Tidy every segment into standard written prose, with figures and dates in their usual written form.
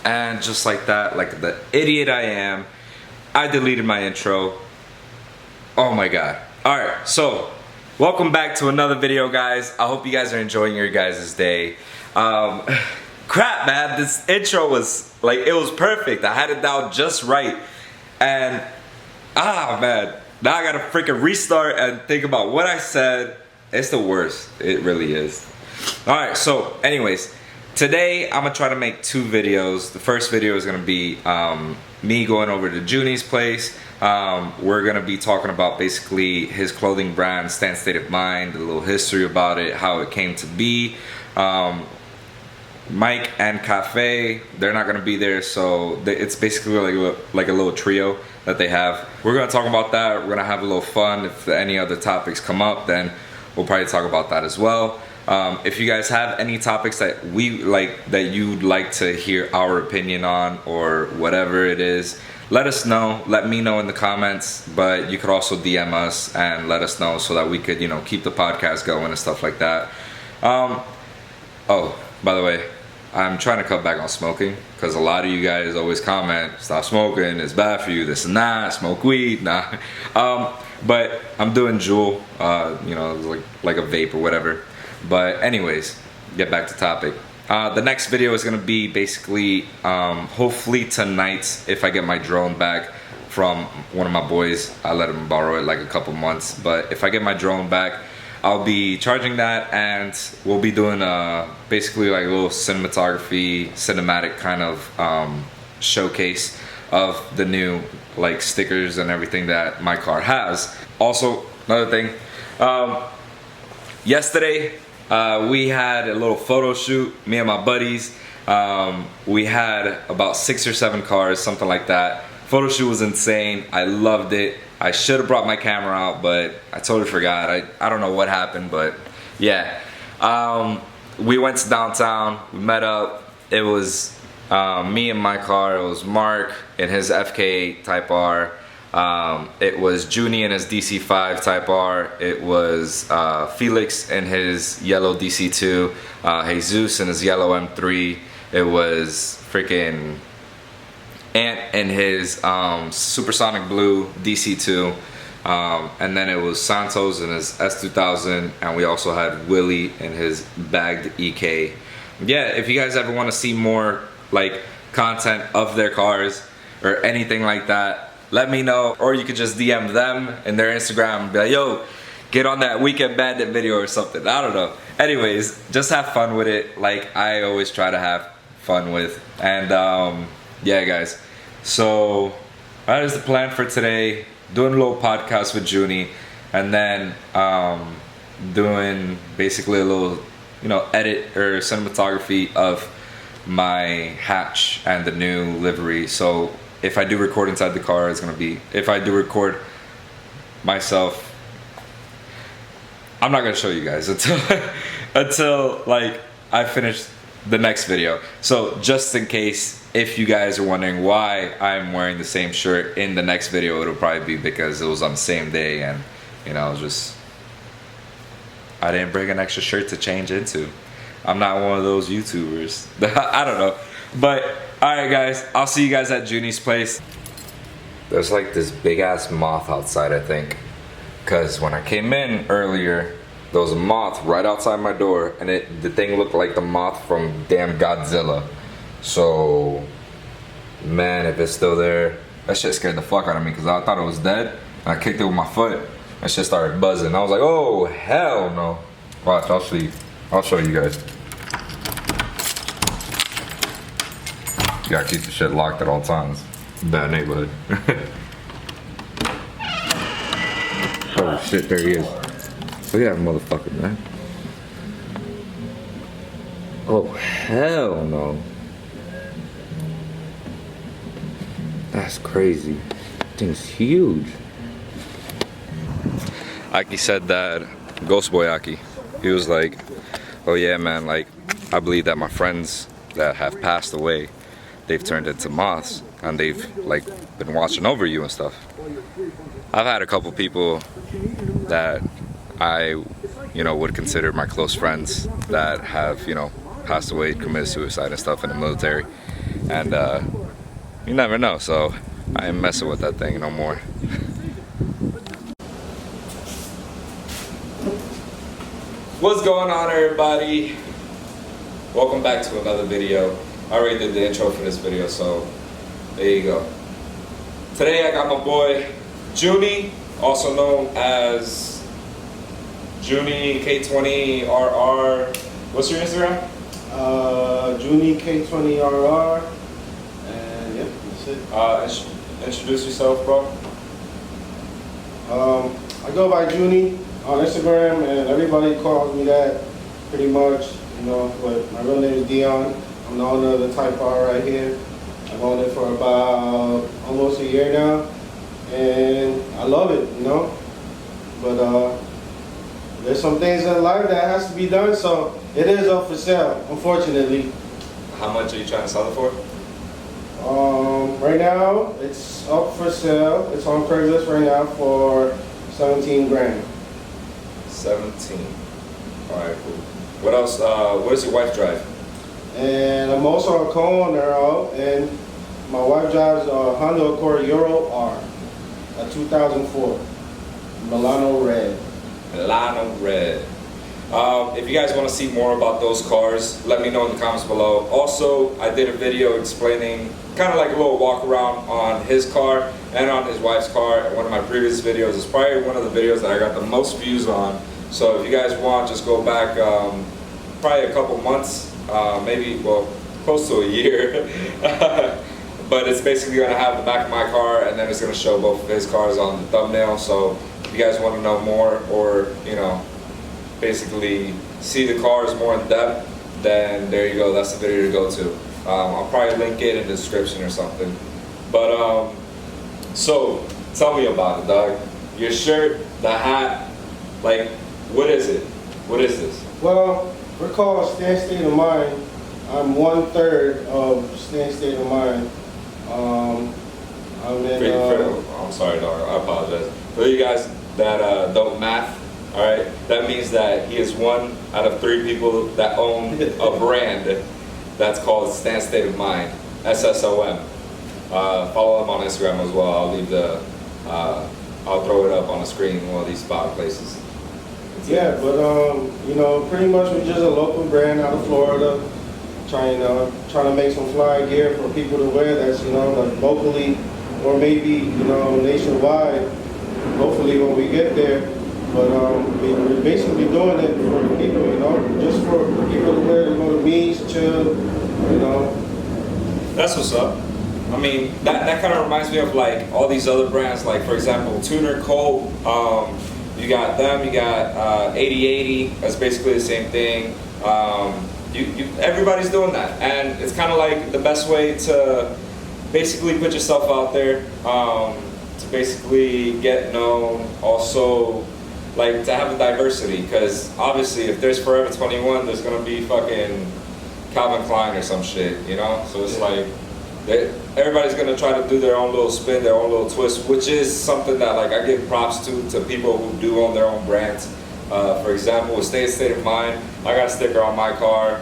And just like that, like the idiot I am, I deleted my intro. Oh my god. Alright, so welcome back to another video, guys. I hope you guys are enjoying your guys' day. Crap, man, this intro was like, it was perfect. I had it down just right. And man, now I gotta freaking restart and think about what I said. It's the worst. It really is. Alright, so anyways, today I'm gonna try to make two videos. The first video is gonna be me going over to Juny's place. We're gonna be talking about basically his clothing brand, Stan State of Mind, a little history about it, how it came to be. Mike and Cafe, they're not gonna be there, so it's basically like a little trio that they have. We're gonna talk about that. We're gonna have a little fun. If any other topics come up, then we'll probably talk about that as well. If you guys have any topics that you'd like to hear our opinion on, or whatever it is, let us know. Let me know in the comments, but you could also DM us and let us know so that we could, keep the podcast going and stuff like that. Oh, by the way, I'm trying to cut back on smoking because a lot of you guys always comment, stop smoking, it's bad for you, this and that, smoke weed, nah. But I'm doing Juul, like a vape or whatever. But anyways, get back to topic. The next video is gonna be basically, hopefully tonight, if I get my drone back from one of my boys. I let him borrow it like a couple months, but if I get my drone back, I'll be charging that, and we'll be doing basically like a little cinematic kind of showcase of the new like stickers and everything that my car has. Also, another thing, yesterday we had a little photo shoot, me and my buddies. We had about 6 or 7 cars, something like that. Photo shoot was insane. I loved it. I should have brought my camera out, but I totally forgot. I don't know what happened, but yeah. We went to downtown, we met up. It was me in my car, it was Mark in his FK Type R. It was Juny in his DC5 Type R. It was Felix in his yellow DC2. Jesus in his yellow M3. It was freaking Ant in his supersonic blue DC2, and then it was Santos in his S2000, and we also had Willie in his bagged EK. Yeah, if you guys ever want to see more like content of their cars or anything like that, let me know, or you could just DM them in their Instagram and be like, yo, get on that Weeknd Bandit video or something. I don't know. Anyways, just have fun with it, like I always try to have fun with. And yeah, guys, so that is the plan for today. Doing a little podcast with Juny, and then doing basically a little edit or cinematography of my hatch and the new livery. So if I do record inside the car, it's gonna be, if I do record myself, I'm not gonna show you guys until like I finish the next video. So just in case, if you guys are wondering why I'm wearing the same shirt in the next video, it'll probably be because it was on the same day, and I didn't bring an extra shirt to change into. I'm not one of those YouTubers. I don't know. But alright guys, I'll see you guys at Juny's place. There's like this big ass moth outside, I think, because when I came in earlier, there was a moth right outside my door, and the thing looked like the moth from damn Godzilla. So, man, if it's still there, that shit scared the fuck out of me because I thought it was dead. I kicked it with my foot. That shit started buzzing. I was like, oh, hell no. Watch, I'll show you. I'll show you guys. You gotta keep the shit locked at all times. Bad neighborhood. Oh shit, there he is. Look at that motherfucker, man. Oh, hell no. That's crazy. Thing's huge. Aki said that, Ghost Boy Aki, he was like, oh yeah man, like I believe that my friends that have passed away, they've turned into moths, and they've like been watching over you and stuff. I've had a couple people that I would consider my close friends that have passed away, committed suicide and stuff in the military. and you never know. So I ain't messing with that thing no more. What's going on, everybody? Welcome back to another video. I already did the intro for this video, so there you go. Today I got my boy Juny, also known as Juny K20RR. What's your Instagram? Juny K20RR. And yep, that's it. Introduce yourself, bro. I go by Juny on Instagram, and everybody calls me that pretty much, you know, but my real name is Dion. I'm the owner of the Type R right here. I've owned it for about almost a year now, and I love it, you know. But there's some things in life that has to be done, so it is up for sale, unfortunately. How much are you trying to sell it for? Right now, it's up for sale. It's on Craigslist right now for 17 grand. 17. All right, cool. What else? What does your wife drive? And I'm also a co-owner of, and my wife drives a Honda Accord Euro R, a 2004, Milano Red. Milano Red. If you guys want to see more about those cars, let me know in the comments below. Also, I did a video explaining kind of like a little walk around on his car and on his wife's car. One of my previous videos. It's probably one of the videos that I got the most views on. So if you guys want, just go back probably a couple months, maybe, well, close to a year. But it's basically going to have the back of my car, and then it's going to show both of his cars on the thumbnail. So if you guys want to know more, or, you know, basically see the cars more in depth, then there you go, that's the video to go to. I'll probably link it in the description or something. But so tell me about it, dog. Your shirt, the hat, like, what is it? What is this? Well, we're called Stand State of Mind. I'm 1/3 of Stand State of Mind. I'm sorry, dog. I apologize. For you guys that don't math, all right, that means that he is 1 out of 3 people that own a brand that's called Stand State of Mind, SSOM. Follow him on Instagram as well. I'll leave the, I'll throw it up on the screen in one of these spot places. Yeah, but you know, pretty much we're just a local brand out of Florida, trying to make some fly gear for people to wear. That's, you know, like locally or maybe, you know, nationwide. Hopefully when we get there. But we're basically doing it for the people, you know, just for people to wear, to go to beach, chill, you know. That's what's up. I mean, that kind of reminds me of like all these other brands, like for example, Tuner Colt. You got them. You got 8080. That's basically the same thing. Everybody's doing that, and it's kind of like the best way to basically put yourself out there, to basically get known. Also, like to have a diversity, because obviously if there's Forever 21, there's gonna be fucking Calvin Klein or some shit, you know. So it's like everybody's gonna try to do their own little spin, their own little twist, which is something that like I give props to people who do own their own brands. For example, with State of Mind, I got a sticker on my car.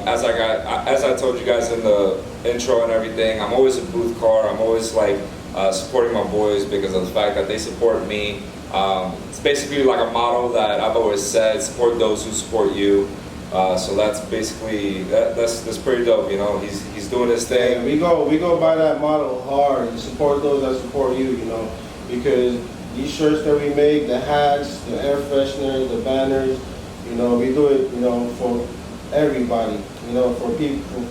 As I told you guys in the intro and everything, I'm always a booth car. I'm always like supporting my boys because of the fact that they support me. It's basically like a motto that I've always said: support those who support you. So that's basically that's pretty dope, you know. He's doing his thing. Yeah, we go by that motto hard. You support those that support you, you know, because these shirts that we make, the hats, the air fresheners, the banners, you know, we do it, you know, for everybody, you know, for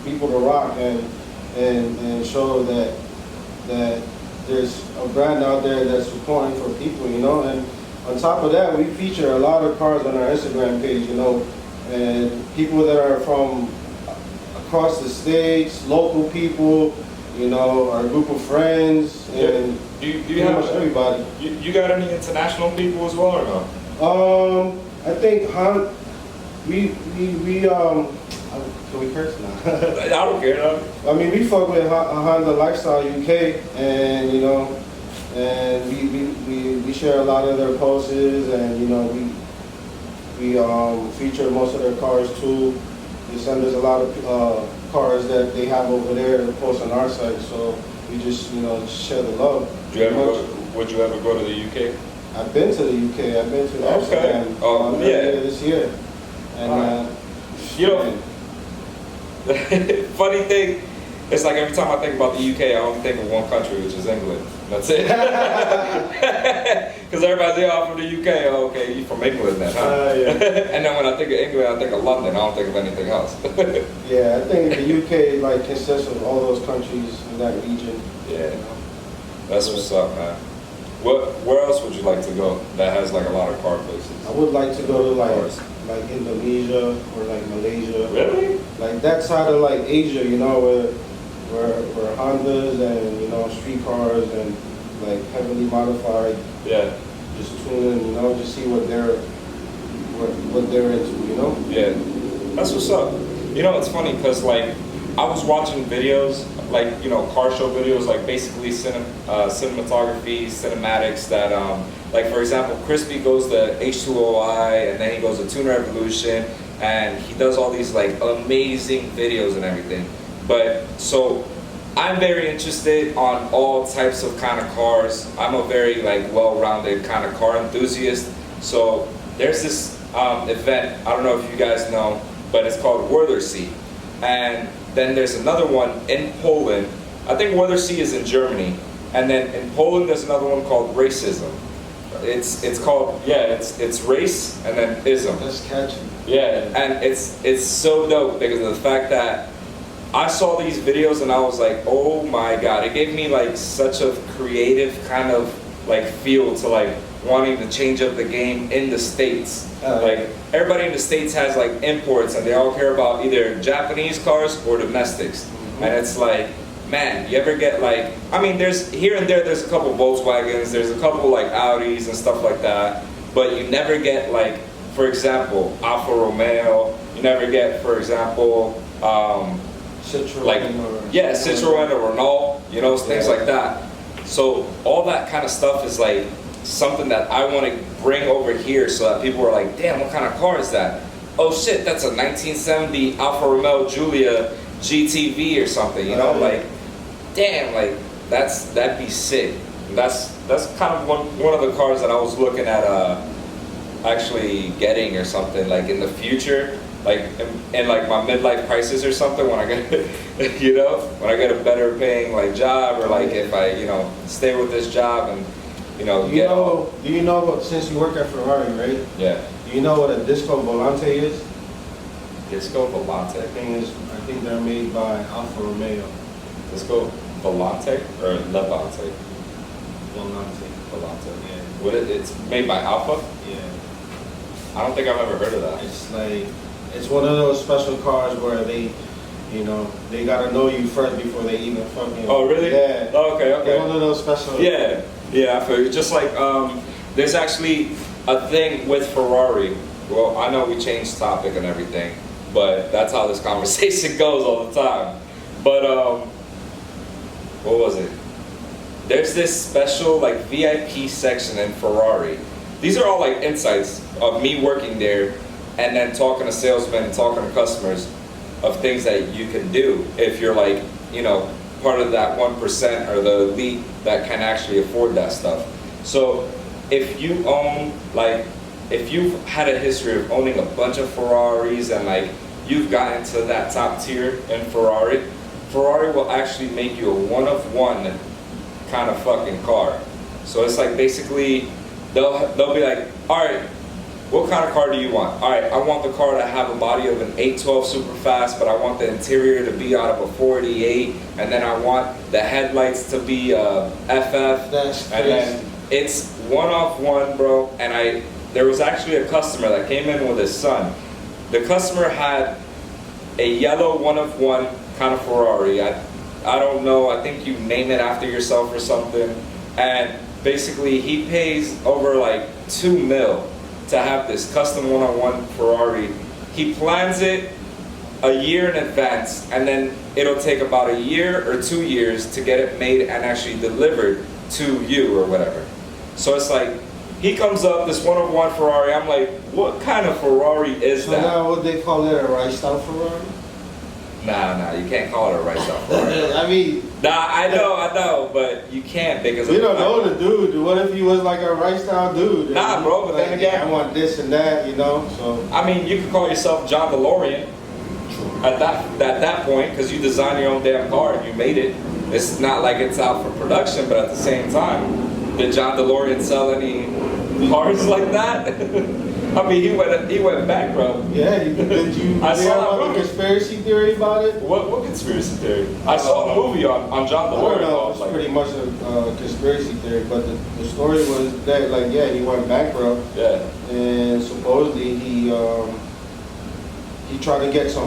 people to rock and show that there's a brand out there that's supporting for people, you know. And on top of that, we feature a lot of cars on our Instagram page, you know, and people that are from across the states, local people, you know, our group of friends, and do you have everybody. You got any international people as well or no? I think can we curse now? I don't care. No. I mean, we fuck with Honda Lifestyle UK, and you know, and we share a lot of their posts, and you know, we feature most of their cars too. They send us a lot of cars that they have over there to post on our site. So we just, share the love. Would you ever go to the UK? I've been to the UK. I've been to Amsterdam. Earlier this year. And funny thing, it's like every time I think about the UK, I only think of one country, which is England. That's it. Because everybody's like, oh, I'm from the UK. Oh, okay, you from England then, huh? Yeah. And then when I think of England, I think of London. I don't think of anything else. Yeah, I think the UK like consists of all those countries in that region. Yeah, that's what's up, man. Where else would you like to go that has like a lot of car places? I would like to go to like Indonesia or like Malaysia. Really? Like that side of like Asia, where Hondas and street cars and like heavily modified. Yeah. Just tune in, just see what they're into, Yeah. That's what's up. It's funny because like I was watching videos, like, car show videos, like basically cinematography, cinematics that, like for example, Crispy goes to H2OI and then he goes to Tune Revolution and he does all these like amazing videos and everything. But so I'm very interested on all types of kind of cars. I'm a very like well-rounded kind of car enthusiast. So there's this event, I don't know if you guys know, but it's called Wörthersee. And then there's another one in Poland. I think Wörthersee is in Germany. And then in Poland there's another one called Racism. It's called, it's race and then ism. That's catchy. Yeah, and it's so dope because of the fact that I saw these videos and I was like, oh my god, it gave me like such a creative kind of like feel to like wanting to change up the game in the States. Like everybody in the States has like imports and they all care about either Japanese cars or domestics. Mm-hmm. And it's like, man, you ever get like, I mean there's here and there's a couple Volkswagens, there's a couple like Audis and stuff like that, but you never get like, for example, Alfa Romeo, you never get, for example, Citroen Citroen or Renault, things like that. So all that kind of stuff is like something that I want to bring over here so that people are like, damn, what kind of car is that? Oh shit, that's a 1970 Alfa Romeo Giulia GTV or something, like, damn, like that'd be sick. That's kind of one of the cars that I was looking at actually getting or something, like in the future, like in like my midlife crisis or something, when I get when I get a better paying like job, or like if I stay with this job and do you know since you work at Ferrari, right? Yeah. Do you know what a Disco Volante is? Disco Volante? I think they're made by Alfa Romeo. Disco Volante or Levante? Volante, yeah. It's made by Alfa? Yeah. I don't think I've ever heard of that. It's one of those special cars where they gotta know you first before they even fucking. Oh really? Yeah. Oh, okay. It's one of those special. Yeah. I feel you. Just like there's actually a thing with Ferrari. Well, I know we changed topic and everything, but that's how this conversation goes all the time. But what was it? There's this special like VIP section in Ferrari. These are all like insights of me working there and then talking to salesmen and talking to customers of things that you can do if you're like, part of that 1% or the elite that can actually afford that stuff. So if you own, like, if you've had a history of owning a bunch of Ferraris and like you've gotten to that top tier in Ferrari will actually make you a one-of-one kind of fucking car. So it's like basically they'll be like, all right, what kind of car do you want? All right, I want the car to have a body of an 812 super fast, but I want the interior to be out of a 488, and then I want the headlights to be FF. That's crazy. And then it's one-off-one, bro. And there was actually a customer that came in with his son. The customer had a yellow one-of-one kind of Ferrari. I don't know, I think you name it after yourself or something. And basically he pays over like $2 million to have this custom one-on-one Ferrari. He plans it a year in advance, and then it'll take about a year or 2 years to get it made and actually delivered to you or whatever. So it's like, he comes up, this one-of-one Ferrari, I'm like, what kind of Ferrari is that? So now would they call it a riced out Ferrari? Nah, you can't call it a riced out car. I mean, Nah, I know, but you can't because we don't know the dude. What if he was like a rice style dude? Nah, bro, but like, then again, I want this and that, you know. So I mean, you could call yourself John DeLorean at that point because you designed your own damn car and you made it. It's not like it's out for production, but at the same time, did John DeLorean sell any cars like that? I mean, he went bankrupt. yeah, did you I hear saw about the conspiracy theory about it? What conspiracy theory? I saw a movie on John I don't DeLorean. know. It's pretty much a conspiracy theory, but the story was that like he went bankrupt. Yeah. And supposedly he tried to get to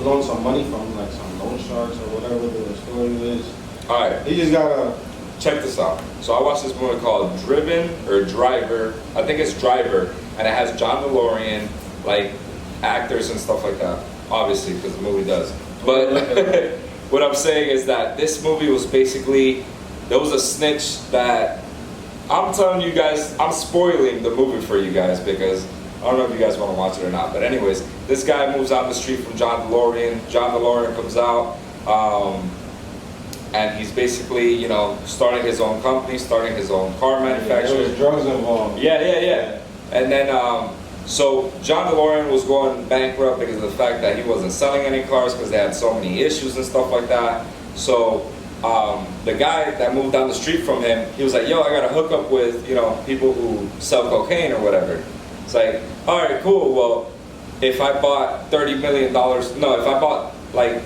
loan some money from like some loan sharks or whatever the story is. All right. He just gotta check this out. So I watched this movie called Driven or Driver. I think it's Driver, and it has John DeLorean, like actors and stuff like that. Obviously, because the movie does. But what I'm saying is that this movie was basically there was a snitch that I'm telling you guys. I'm spoiling the movie for you guys because I don't know if you guys want to watch it or not. But anyways, this guy moves out the street from John DeLorean. John DeLorean comes out. And he's basically, you know, starting his own company, starting his own car manufacturer. There was drugs involved. Yeah. And then, so John DeLorean was going bankrupt because of the fact that he wasn't selling any cars because they had so many issues and stuff like that. So the guy that moved down the street from him, he was like, yo, I got to hook up with, you know, people who sell cocaine or whatever. It's like, all right, cool. Well, if I bought $30 million, if I bought like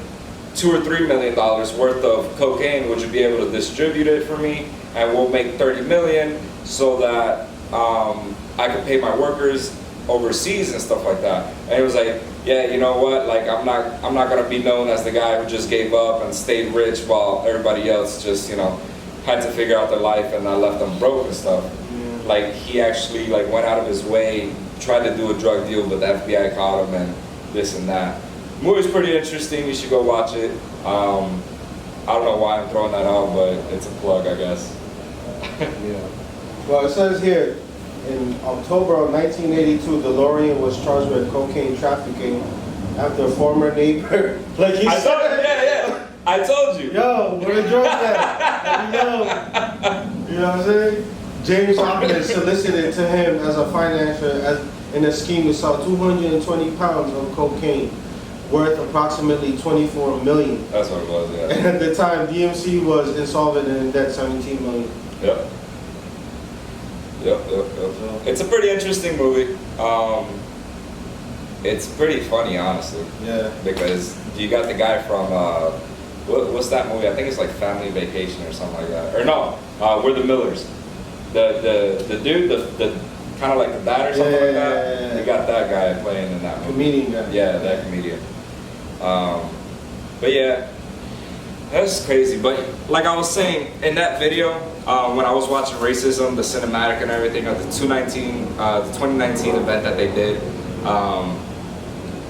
$2 or $3 million worth of cocaine, would you be able to distribute it for me? And we'll make 30 million so that I can pay my workers overseas and stuff like that. And he was like, yeah, you know what? Like, I'm not gonna be known as the guy who just gave up and stayed rich while everybody else just, you know, had to figure out their life and I left them broke and stuff. Yeah. Like, he actually like went out of his way, tried to do a drug deal, but the FBI caught him and this and that. The movie's pretty interesting. You should go watch it. I don't know why I'm throwing that out, but it's a plug, I guess. Yeah. Well, it says here, in October of 1982, DeLorean was charged with cocaine trafficking after a former neighbor, like he I said. told you, yeah. I told you. Yo, where the drugs at? Let me know. You know what I'm saying? James Hopkins solicited to him as a financier in a scheme to sell 220 pounds of cocaine, worth approximately 24 million. That's what it was, yeah. And at the time, DMC was insolvent and in debt 17 million. Yep. It's a pretty interesting movie. It's pretty funny, honestly. Yeah. Because you got the guy from what's that movie? I think it's like Family Vacation or something like that. Or no, We're the Millers. The dude, the kind of like the dad or something like that. Yeah. You got that guy playing in that movie. Comedian guy. Yeah, that comedian. But yeah, that's crazy. But like I was saying in that video, when I was watching Racism, the cinematic and everything of the 2019 event that they did,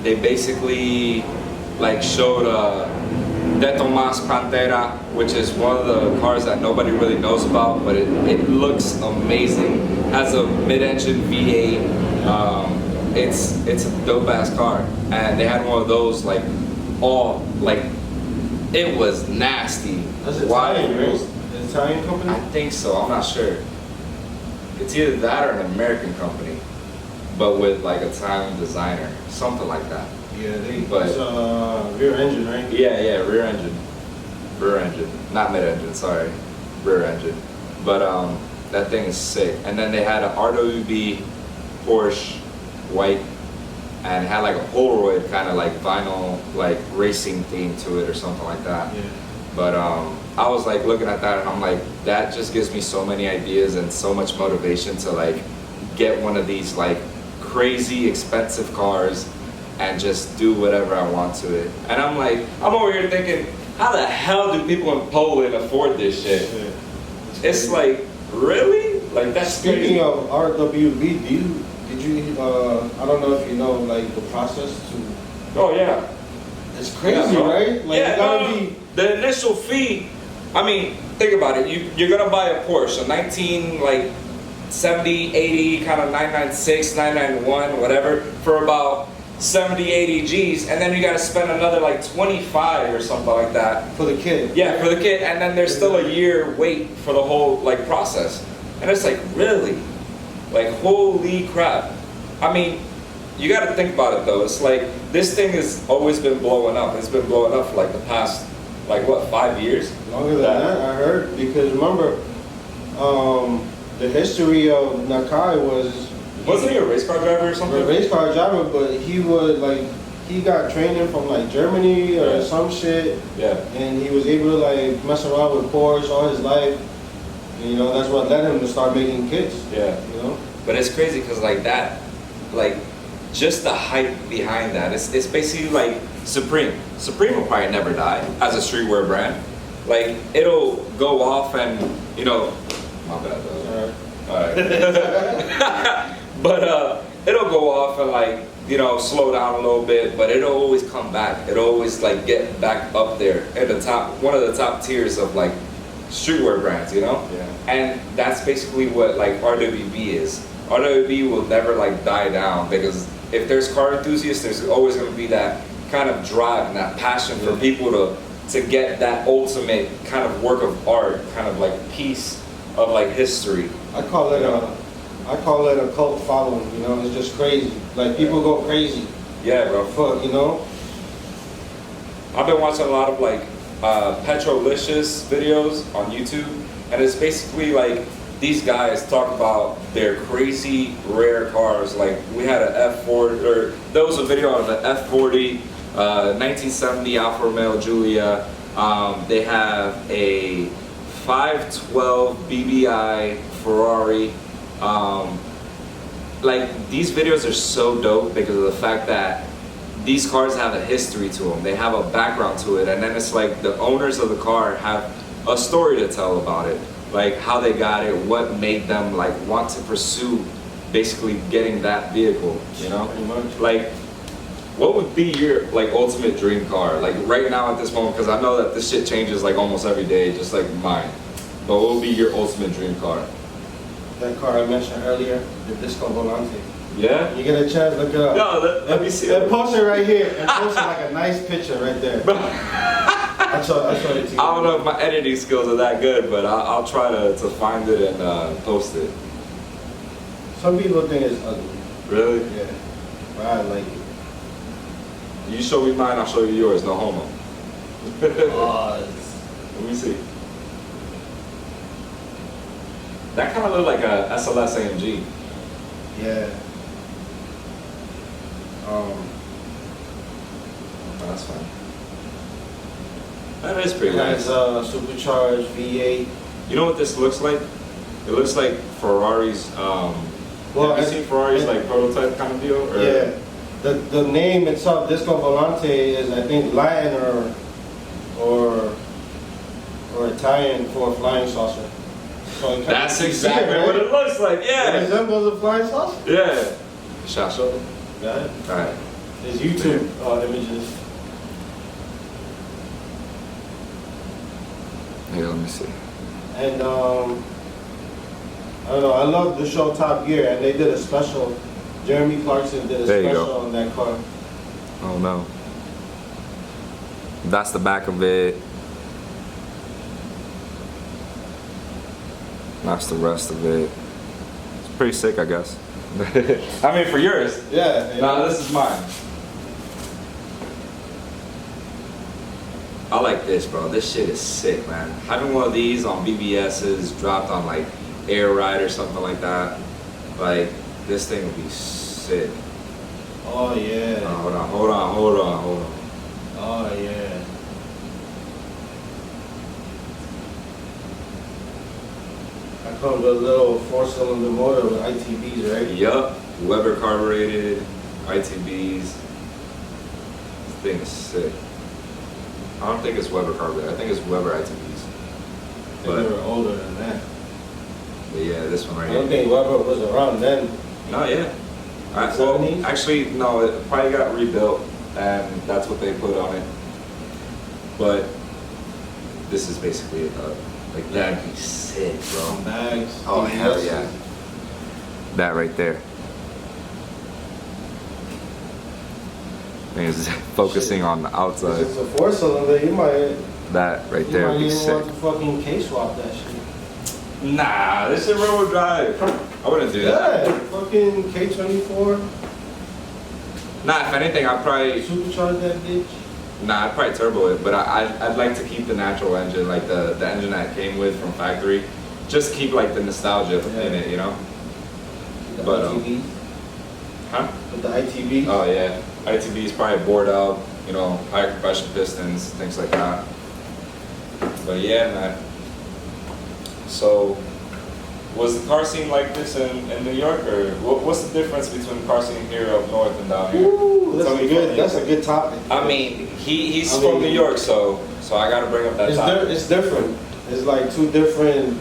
they basically like showed De Tomas Pantera, which is one of the cars that nobody really knows about, but it looks amazing. Has a mid-engine V8. It's a dope ass car, and they had one of those like all like it was nasty. That's Italian, right? An Italian company? I think so. I'm not sure. It's either that or an American company, but with like a Italian designer, something like that. Yeah, But- it's rear engine, right? Yeah, rear engine, not mid engine. Sorry, rear engine. But that thing is sick. And then they had an RWB Porsche white, and it had like a Polaroid kind of like vinyl like racing theme to it or something like that. Yeah. But I was like looking at that and I'm like, that just gives me so many ideas and so much motivation to like get one of these like crazy expensive cars and just do whatever I want to it. And I'm like, I'm over here thinking, how the hell do people in Poland afford this shit? Yeah. It's like, really? Like that's Speaking crazy. of RWB, did you I don't know if you know like the process to. Oh yeah. It's crazy, Yeah, right? Like yeah, it gotta no, be. the initial fee. I mean, think about it. You're gonna buy a Porsche, a 19 like 70, 80, kind of 996, 991, whatever, for about 70, 80 G's, and then you gotta spend another like 25 or something like that. For the kid. Yeah, for the kid, and then there's still a year wait for the whole like process. And it's like, really? Like, holy crap. I mean, you gotta think about it though. It's like, this thing has always been blowing up. It's been blowing up for like the past, like what, 5 years? Longer than that, I heard. Because remember, the history of Nakai was... Wasn't he a race car driver or something? A race car driver, but he would like, he got training from like Germany or some shit. Yeah. And he was able to like mess around with Porsche all his life. And, you know, that's what led him to start making kits. Yeah. You know? But it's crazy because like that, like just the hype behind that, it's basically like Supreme. Supreme will probably never die as a streetwear brand. Like, it'll go off and, you know, my bad though. Alright. But it'll go off and like, you know, slow down a little bit, but it'll always come back. It'll always like get back up there at the top, one of the top tiers of like streetwear brands, you know? Yeah. And that's basically what like RWB is. RWB will never like die down, because if there's car enthusiasts, there's always going to be that kind of drive and that passion for people to get that ultimate kind of work of art, kind of like piece of like history. I call it a cult following, you know, it's just crazy. Like, people go crazy. Yeah, bro. For, you know? I've been watching a lot of like Petrolicious videos on YouTube, and it's basically like these guys talk about their crazy rare cars. Like, we had an F40, or there was a video of the F40 1970 Alfa Romeo Giulia. They have a 512 BBI Ferrari. Like, these videos are so dope because of the fact that these cars have a history to them. They have a background to it, and then it's like the owners of the car have a story to tell about it, like how they got it, what made them like want to pursue basically getting that vehicle, you know? Pretty much. Like, what would be your like ultimate dream car, like right now at this moment? Because I know that this shit changes like almost every day, just like mine. But what would be your ultimate dream car? That car I mentioned earlier, the Disco Volante. Yeah? You get a chance, look it up. No, let me see it. And post it right here. And post it like a nice picture right there. I showed it to you. I don't know if my editing skills are that good, but I'll try to find it and post it. Some people think it's ugly. Really? Yeah. But I like it. You show me mine, I'll show you yours. No homo. Pause. Let me see. That kind of looked like a SLS AMG. Yeah. That's fine. That is pretty It has nice. supercharged V8. You know what this looks like? It looks like Ferrari's. Have you seen Ferrari's like prototype kind of deal? Or? Yeah. The name itself, Disco Volante, is I think Latin or Italian for a flying saucer. So That's exactly what it looks like. It Yeah. resembles a flying saucer. Yeah. Shall I show them? Got it. All right. There's YouTube images. Here, let me see. And I don't know, I love the show Top Gear, and they did a special. Jeremy Clarkson did a There you special go. on that car. Oh no. That's the back of it. That's the rest of it. It's pretty sick, I guess. I mean, for yours. Yeah. Nah, this is mine. I like this, bro. This shit is sick, man. Having one of these on BBS's dropped on like Air Ride or something like that. Like, this thing would be sick. Oh yeah. Hold on. Oh yeah. That comes with a little 4-cylinder motor with ITBs, right? Yup. Weber carbureted, ITBs. This thing is sick. I don't think it's Weber carbureted. I think it's Weber ITBs. I think they were older than that. But yeah, this one right I here. don't think Weber was around then. No, yeah. Well, 70s? actually, no, it probably got rebuilt, and that's what they put on it. But this is basically it, though. Like, that'd be sick, bro. Some bags. Oh, hell TVSs. yeah. That right there. He's focusing on the outside. If it's a 4-cylinder, you might. That right You there might would be even sick. want to fucking K-swap that shit. Nah, this is rear-wheel drive. I wouldn't do that. Yeah, fucking K24. Nah, if anything, I'd probably. Supercharge that bitch. Nah, I'd probably turbo it, but I'd like to keep the natural engine, like the engine that it came with from factory. Just keep like the nostalgia in it, you know? The But, ITB. Huh? With the ITB. Oh yeah, ITB is probably bored out, you know, high compression pistons, things like that. But yeah, man. So, was the car scene like this in New York, or what's the difference between the car scene here up north and down here? Ooh, that's a good topic. I mean, he's from New York, so I got to bring up that topic. It's different. It's like two different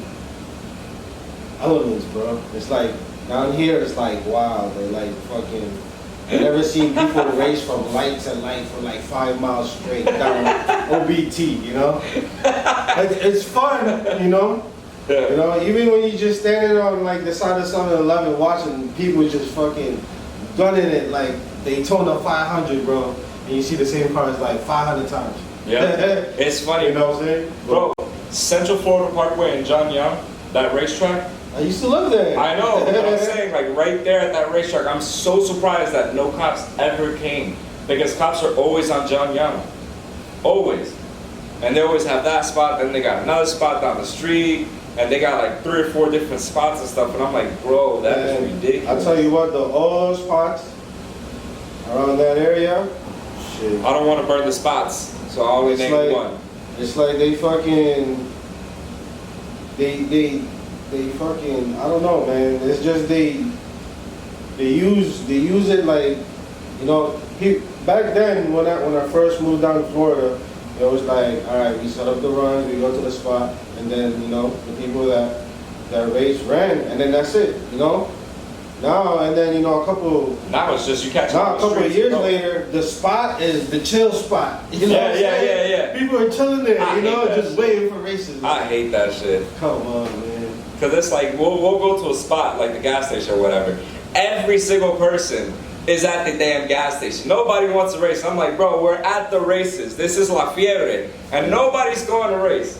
elements, bro. It's like down here, it's like wow, they're like fucking. I never seen people race from light to light for like 5 miles straight down OBT, you know? It's fun, you know? Yeah. You know, even when you just standing on like the side of 7-Eleven watching people just fucking gunning it like Daytona 500, bro. And you see the same cars like 500 times. Yeah. It's funny. You know what I'm saying? Bro, Central Florida Parkway in John Young, that racetrack. I used to live there. I know, but I'm saying, like, right there at that racetrack, I'm so surprised that no cops ever came. Because cops are always on John Young. Always. And they always have that spot, then they got another spot down the street, and they got like 3 or 4 different spots and stuff, and I'm like, bro, that is ridiculous. I tell you what, the oil spots around that area, shit. I don't want to burn the spots, so I only name one. It's like they fucking, they fucking, I don't know, man. It's just they use it like, you know, back then when I first moved down to Florida, it was like, all right, we set up the runs, we go to the spot, and then, you know, the people that race ran, and then that's it, you know. Now and then, you know, Now it's just you catch. Now a couple of years later, the spot is the chill spot. You know yeah. People are chilling there, I you know, hate that just shit. waiting for races. I hate that shit. Come on, man. Cause it's like we'll go to a spot like the gas station or whatever. Every single person is at the damn gas station. Nobody wants to race. I'm like, bro, we're at the races. This is La Fiebre, and nobody's going to race.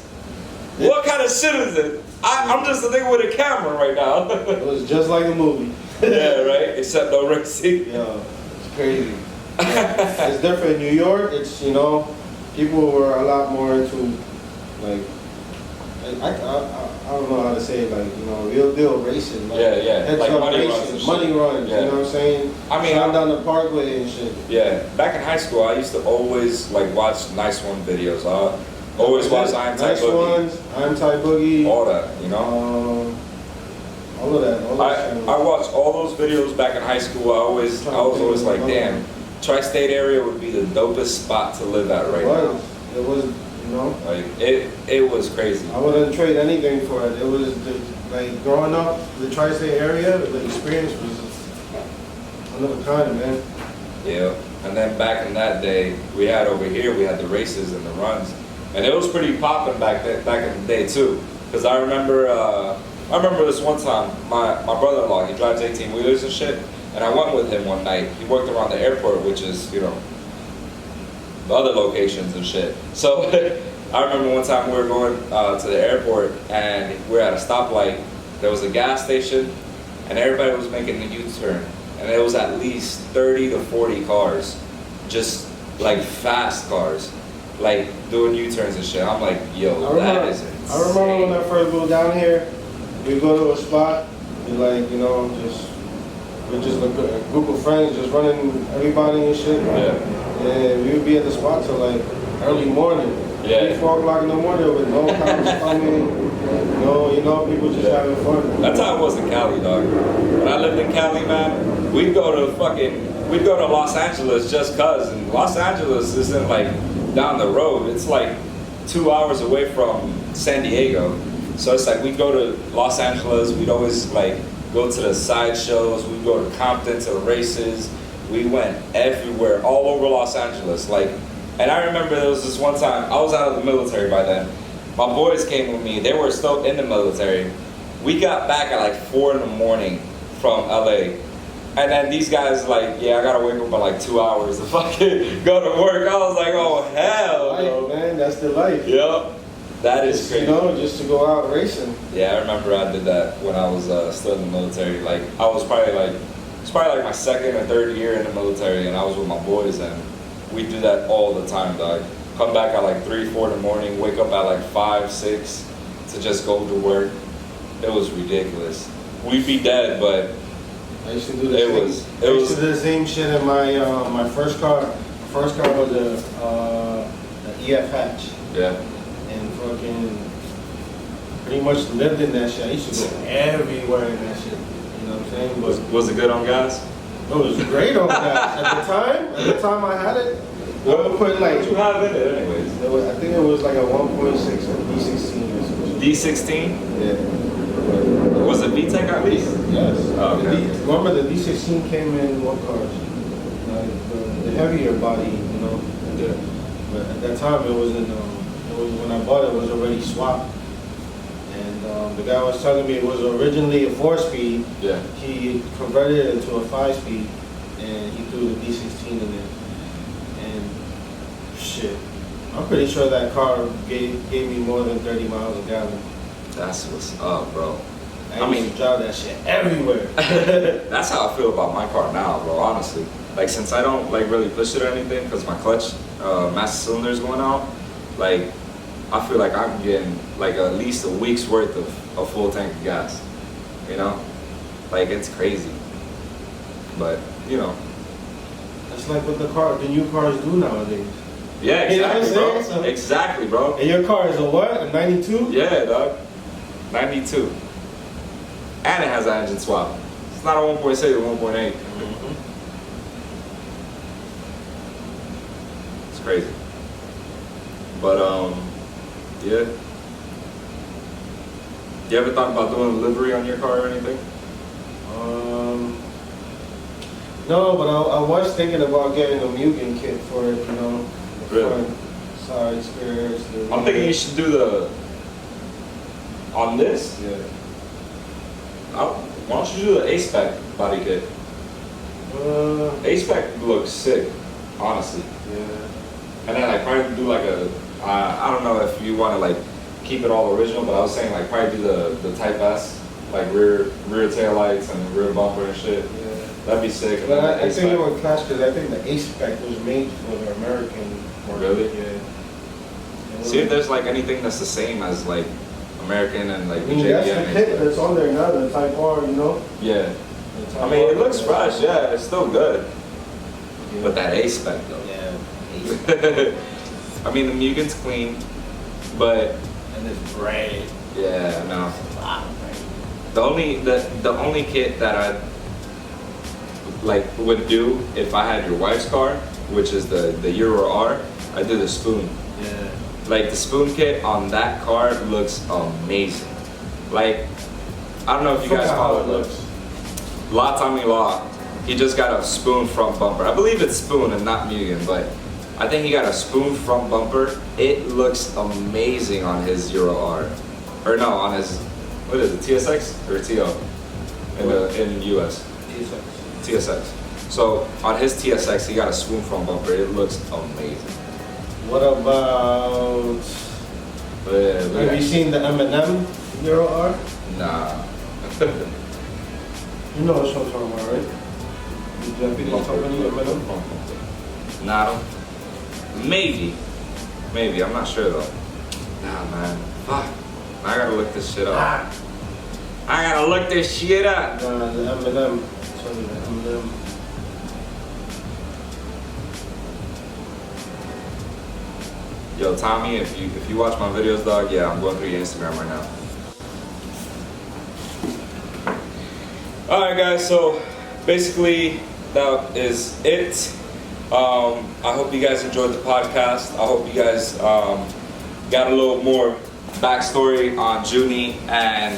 What kind of shit is it? I'm just a nigga with a camera right now. It was just like a movie. Yeah, right? Except no racing. Yeah, it's crazy. Yeah. It's different in New York. It's, you know, people were a lot more into, like, I don't know how to say it, like, you know, real deal racing. Like, yeah. Like money runs. Money runs, yeah. You know what I'm saying? I mean, Shine down the parkway and shit. Yeah, back in high school, I used to always like watch Nice One videos. Always watch I'm Ty Nice Boogie. Ones, I'm Ty Boogie. All that, you know. All of that. I watched all those videos back in high school. I was always like, damn, Tri-State area would be the dopest spot to live at right now. It was, you know. Like it was crazy. I wouldn't trade anything for it. It was like growing up, the Tri-State area, the experience was one of a kind, man. Yeah, and then back in that day, we had over here, we had the races and the runs, and it was pretty popping back in the day too. Because I remember this one time, my brother-in-law, he drives 18-wheelers and shit, and I went with him one night. He worked around the airport, which is, you know, the other locations and shit. So I remember one time we were going to the airport, and we were at a stoplight. There was a gas station, and everybody was making a U-turn, and it was at least 30 to 40 cars, just like fast cars, like doing U-turns and shit. I'm like, yo, that is insane. I remember when I first moved down here, we go to a spot, we like, you know, we're just like a group of friends just running everybody and shit. Yeah. And we would be at the spot till like early morning. Yeah. 3, 4 o'clock in the morning with no cops coming. No, you know, people just having fun. That's how it was in Cali, dog. When I lived in Cali, man, we'd go to Los Angeles just cause, and Los Angeles isn't like down the road. It's like 2 hours away from San Diego. So it's like we'd go to Los Angeles, we'd always like go to the side shows, we'd go to Compton to the races. We went everywhere, all over Los Angeles. Like, and I remember there was this one time, I was out of the military by then. My boys came with me, they were still in the military. We got back at like 4 in the morning from LA. And then these guys like, yeah, I gotta wake up in like 2 hours to fucking go to work. I was like, oh hell no. Man, that's the life. Yep. That is crazy. You know, just to go out racing. Yeah, I remember I did that when I was still in the military. Like, I was probably like, it's probably like my second or third year in the military, and I was with my boys, and we do that all the time, dog. Come back at like 3, 4 in the morning, wake up at like 5, 6 to just go to work. It was ridiculous. We'd be dead, but I used to do the same. used to do the same shit in my my first car. My first car was a EF hatch. Yeah. And fucking pretty much lived in that shit. I used to go everywhere in that shit. You know what I'm saying? But Was it good on gas? it was great on that. At the time I had it, I would put like. What did you have in it anyways? I think it was like a 1.6 or D16 or something. D16? Yeah. Was it VTEC at least? Yes. Oh, okay. Remember the D16 came in what cars? Like the heavier body, you know. Yeah. But at that time it wasn't. When I bought it, it was already swapped. And the guy was telling me it was originally a 4-speed. Yeah. He converted it into a 5-speed, and he threw the D16 in it. And shit, I'm pretty sure that car gave me more than 30 miles a gallon. That's what's up, bro. I used to drive that shit everywhere. That's how I feel about my car now, bro, honestly. Like, since I don't like really push it or anything, because my clutch master cylinder is going out, like, I feel like I'm getting like at least a week's worth of a full tank of gas, you know? Like, it's crazy. But, you know. That's like what the new cars do nowadays. Yeah, exactly, You know what I'm bro. saying? Exactly, bro. And your car is a what? A 92? Yeah, dog. 92. And it has an engine swap. It's not a 1.6 or 1.8. It's crazy. But, yeah. You ever thought about doing a livery on your car or anything? No, but I was thinking about getting a Mugen kit for it, you know. The Really? front, side skirts. I'm thinking you should do the, on this, Yeah. why don't you do the A-Spec body kit? A-Spec looks sick, honestly. Yeah. And then like probably do like a, I don't know if you want to like keep it all original, but I was saying like probably do the Type S, like rear tail lights and rear bumper and shit. Yeah. That'd be sick. But I think it would clash because I think the A-Spec was made for the American market. Really? Yeah. See if there's like anything that's the same as like American and like I the mean, that's the JDM. kit that's on there now, the Type R, you know? Yeah. The Type I mean, R, it looks fresh. Yeah, it's still good. Yeah. But that A-Spec though. Yeah. I mean, the Mugen's clean, but And it's bright. yeah, no. Wow. The only kit that I like would do if I had your wife's car, which is the Euro R, I do the spoon. Yeah. Like the spoon kit on that car looks amazing. Like I don't know if you guys follow it. looks. La Tommy Law, he just got a spoon front bumper. I believe it's spoon and not Mugen, but I think he got a spoon front bumper. It looks amazing on his Euro R, or no, on his what is it, TSX or TO in US. TSX. So on his TSX, he got a spoon front bumper. It looks amazing. What about? Have you seen the M&M Euro R? Nah. You know what I'm talking about, right? The Japanese company M&M. Nah. Maybe. I'm not sure though. Nah, man. Fuck. I gotta look this shit up. I gotta look this shit up. Nah, the M&M. Tell me the M&M. Yo, Tommy, if you watch my videos, dog, yeah, I'm going through your Instagram right now. All right, guys. So basically, that is it. I hope you guys enjoyed the podcast. I hope you guys got a little more backstory on Juny and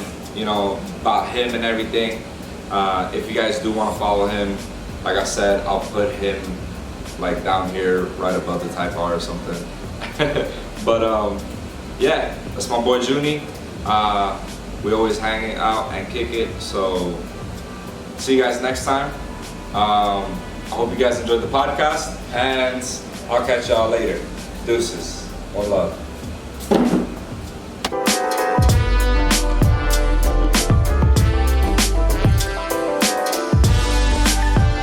about him and everything. If you guys do want to follow him, like I said, I'll put him like down here right above the Type R or something. But yeah, that's my boy Juny. We always hang out and kick it. So see you guys next time. I hope you guys enjoyed the podcast, and I'll catch y'all later. Deuces. One love.